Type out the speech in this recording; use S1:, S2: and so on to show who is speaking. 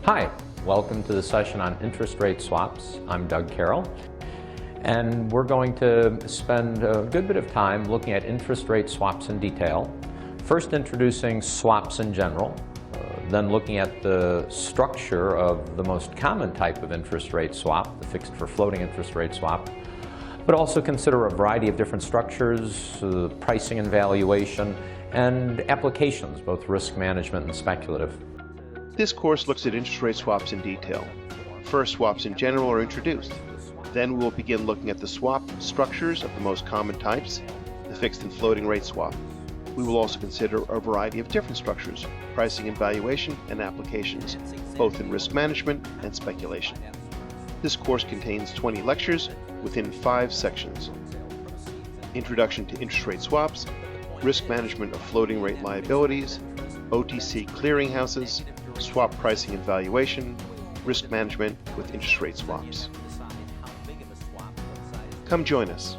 S1: Hi, welcome to the session on interest rate swaps. I'm Doug Carroll, and we're going to spend a good bit of time looking at interest rate swaps in detail. First introducing swaps in general, then looking at the structure of the most common type of interest rate swap, the fixed for floating interest rate swap, but also consider a variety of different structures, pricing and valuation, and applications, both risk management and speculative.
S2: This course looks at interest rate swaps in detail. First, swaps in general are introduced. Then we will begin looking at the swap structures of the most common types, the fixed and floating rate swap. We will also consider a variety of different structures, pricing and valuation, and applications, both in risk management and speculation. This course contains 20 lectures within 5 sections. Introduction to interest rate swaps, risk management of floating rate liabilities, OTC Clearinghouses, swap pricing and valuation, risk management with interest rate swaps. Come join us.